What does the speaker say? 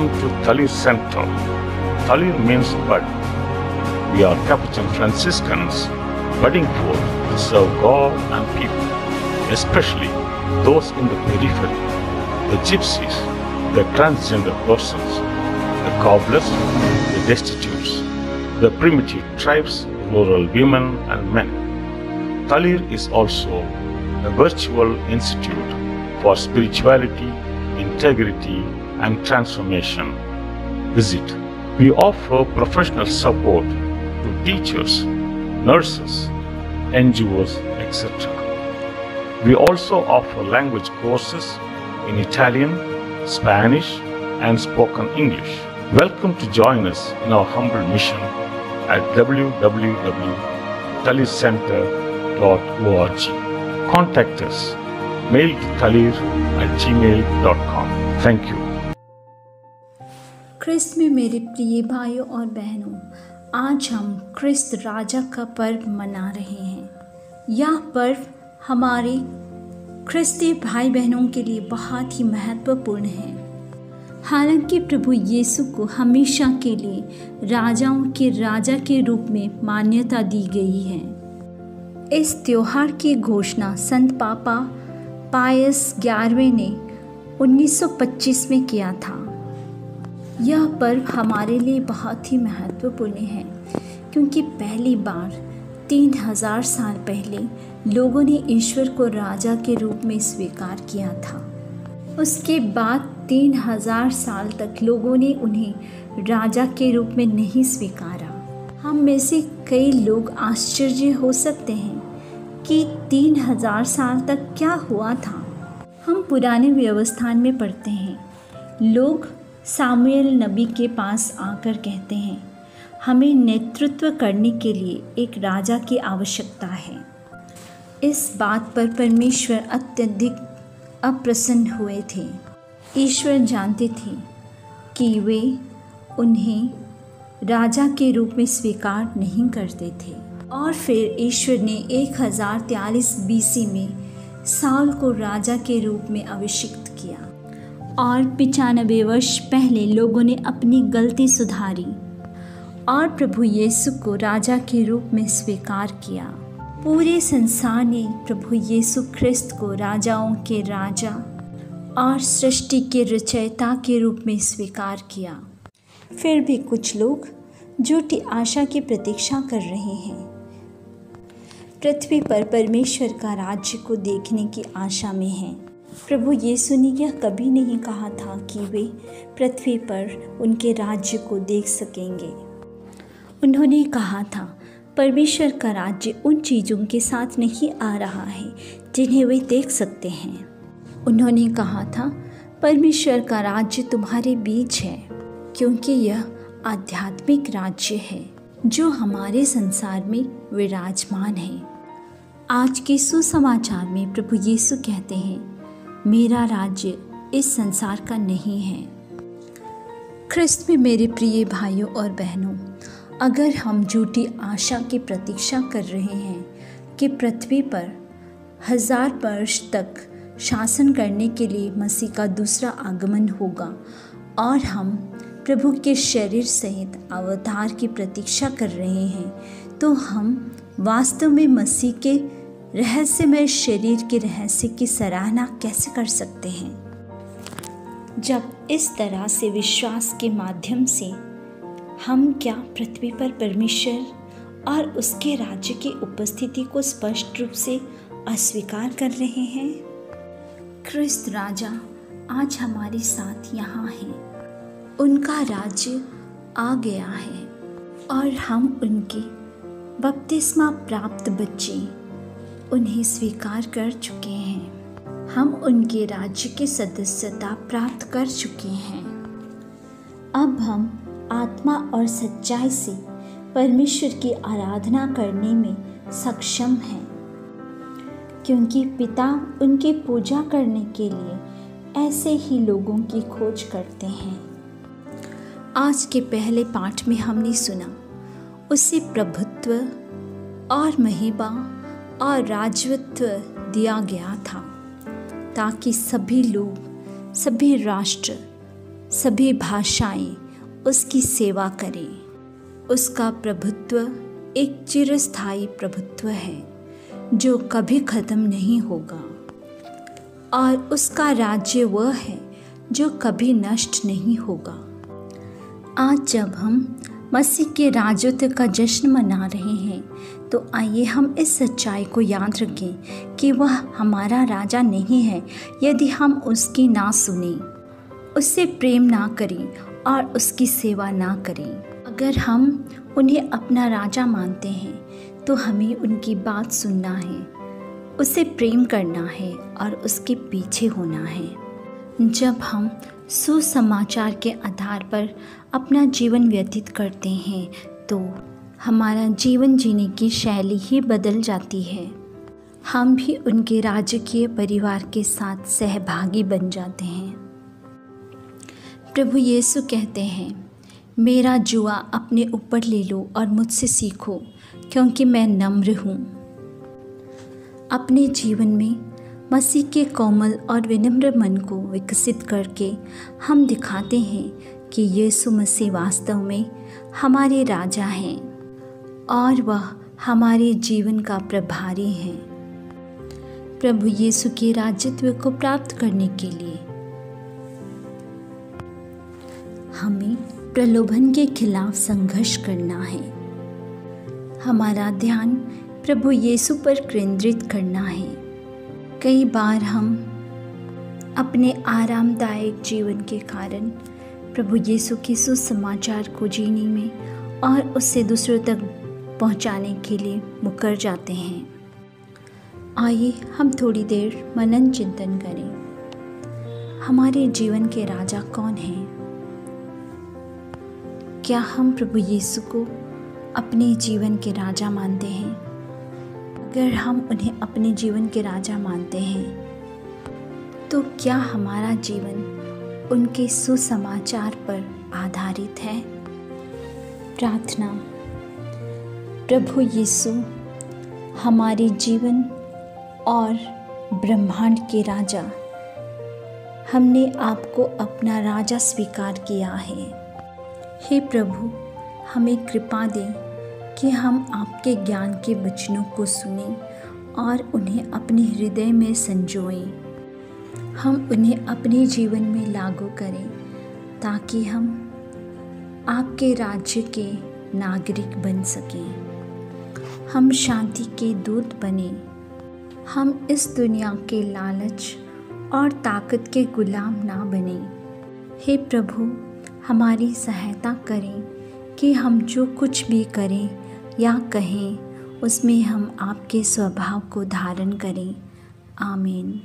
Welcome to Talir Center. Talir means bud. We are Capuchin Franciscans budding forth to serve God and people, especially those in the periphery, the gypsies, the transgender persons, the cobblers, the destitutes, the primitive tribes, rural women and men. Talir is also a virtual institute for spirituality, integrity, and transformation. Visit. We offer professional support to teachers, nurses, NGOs, etc. We also offer language courses in Italian, Spanish, and spoken English. Welcome to join us in our humble mission at www.talircenter.org. Contact us. Mail to talir@gmail.com. Thank you. क्रिस्त में मेरे प्रिय भाइयों और बहनों, आज हम क्रिस्त राजा का पर्व मना रहे हैं। यह पर्व हमारे क्रिस्ती भाई बहनों के लिए बहुत ही महत्वपूर्ण है। हालांकि प्रभु यीशु को हमेशा के लिए राजाओं के राजा के रूप में मान्यता दी गई है। इस त्योहार की घोषणा संत पापा पायस 11वें ने 1925 में किया था। यह पर्व हमारे लिए बहुत ही महत्वपूर्ण है क्योंकि पहली बार 3000 साल पहले लोगों ने ईश्वर को राजा के रूप में स्वीकार किया था। उसके बाद 3000 साल तक लोगों ने उन्हें राजा के रूप में नहीं स्वीकारा। हम में से कई लोग आश्चर्य हो सकते हैं कि 3000 साल तक क्या हुआ था। हम पुराने व्यवस्थान में पढ़ते हैं, लोग सामुएल नबी के पास आकर कहते हैं, हमें नेतृत्व करने के लिए एक राजा की आवश्यकता है। इस बात पर परमेश्वर अत्यधिक अप्रसन्न हुए थे। ईश्वर जानते थे कि वे उन्हें राजा के रूप में स्वीकार नहीं करते थे और फिर ईश्वर ने 1043 BC में साउल को राजा के रूप में अभिषिक्त किया और 95 वर्ष पहले लोगों ने अपनी गलती सुधारी और प्रभु यीशु को राजा के रूप में स्वीकार किया। पूरे संसार ने प्रभु यीशु ख्रिस्त को राजाओं के राजा और सृष्टि के रचयिता के रूप में स्वीकार किया। फिर भी कुछ लोग झूठी आशा की प्रतीक्षा कर रहे हैं, पृथ्वी पर परमेश्वर का राज्य को देखने की आशा में हैं। प्रभु यीशु ने यह कभी नहीं कहा था कि वे पृथ्वी पर उनके राज्य को देख सकेंगे। उन्होंने कहा था परमेश्वर का राज्य उन चीज़ों के साथ नहीं आ रहा है जिन्हें वे देख सकते हैं। उन्होंने कहा था परमेश्वर का राज्य तुम्हारे बीच है, क्योंकि यह आध्यात्मिक राज्य है जो हमारे संसार में विराजमान है। आज के सुसमाचार में प्रभु यीशु कहते हैं, मेरा राज्य इस संसार का नहीं है। ख्रिस्त में मेरे प्रिय भाइयों और बहनों, अगर हम झूठी आशा की प्रतीक्षा कर रहे हैं कि पृथ्वी पर 1000 वर्ष तक शासन करने के लिए मसीह का दूसरा आगमन होगा और हम प्रभु के शरीर सहित अवतार की प्रतीक्षा कर रहे हैं, तो हम वास्तव में मसीह के रहस्यमय शरीर के रहस्य की सराहना कैसे कर सकते हैं? जब इस तरह से विश्वास के माध्यम से हम क्या पृथ्वी पर परमेश्वर और उसके राज्य की उपस्थिति को स्पष्ट रूप से अस्वीकार कर रहे हैं? ख्रिस्त राजा आज हमारे साथ यहाँ हैं। उनका राज्य आ गया है और हम उनके बपतिस्मा प्राप्त बच्चे उन्हें स्वीकार कर चुके हैं। हम उनके राज्य की सदस्यता प्राप्त कर चुके हैं। अब हम आत्मा और सच्चाई से परमेश्वर की आराधना करने में सक्षम हैं, क्योंकि पिता उनकी पूजा करने के लिए ऐसे ही लोगों की खोज करते हैं। आज के पहले पाठ में हमने सुना, उसे प्रभुत्व और महिमा और राजत्व दिया गया था ताकि सभी लोग, सभी राष्ट्र, सभी भाषाएं उसकी सेवा करें। उसका प्रभुत्व एक चिरस्थायी प्रभुत्व है जो कभी ख़त्म नहीं होगा, और उसका राज्य वह है जो कभी नष्ट नहीं होगा। आज जब हम मसीह के राजत्व का जश्न मना रहे हैं, तो आइए हम इस सच्चाई को याद रखें कि वह हमारा राजा नहीं है यदि हम उसकी ना सुने, उससे प्रेम ना करें और उसकी सेवा ना करें। अगर हम उन्हें अपना राजा मानते हैं तो हमें उनकी बात सुनना है, उसे प्रेम करना है और उसके पीछे होना है। जब हम सुसमाचार के आधार पर अपना जीवन व्यतीत करते हैं तो हमारा जीवन जीने की शैली ही बदल जाती है। हम भी उनके राजकीय परिवार के साथ सहभागी बन जाते हैं। प्रभु यीशु कहते हैं, मेरा जुआ अपने ऊपर ले लो और मुझसे सीखो, क्योंकि मैं नम्र हूँ। अपने जीवन में मसीह के कोमल और विनम्र मन को विकसित करके हम दिखाते हैं कि यीशु मसीह वास्तव में हमारे राजा हैं और वह हमारे जीवन का प्रभारी हैं। प्रभु यीशु के राजत्व को प्राप्त करने के लिए हमें प्रलोभन के खिलाफ संघर्ष करना है। हमारा ध्यान प्रभु यीशु पर केंद्रित करना है। कई बार हम अपने आरामदायक जीवन के कारण प्रभु यीशु के सुसमाचार को जीने में और उससे दूसरों तक पहुंचाने के लिए मुकर जाते हैं। आइए हम थोड़ी देर मनन चिंतन करें। हमारे जीवन के राजा कौन हैं? क्या हम प्रभु यीशु को अपने जीवन के राजा मानते हैं? अगर हम उन्हें अपने जीवन के राजा मानते हैं तो क्या हमारा जीवन उनके सुसमाचार पर आधारित है? प्रार्थना। प्रभु यीशु हमारे जीवन और ब्रह्मांड के राजा, हमने आपको अपना राजा स्वीकार किया है। हे प्रभु, हमें कृपा दें कि हम आपके ज्ञान के वचनों को सुनें और उन्हें अपने हृदय में संजोएं। हम उन्हें अपने जीवन में लागू करें ताकि हम आपके राज्य के नागरिक बन सकें। हम शांति के दूत बने। हम इस दुनिया के लालच और ताकत के गुलाम ना बने। हे प्रभु, हमारी सहायता करें कि हम जो कुछ भी करें या कहें उसमें हम आपके स्वभाव को धारण करें। आमीन।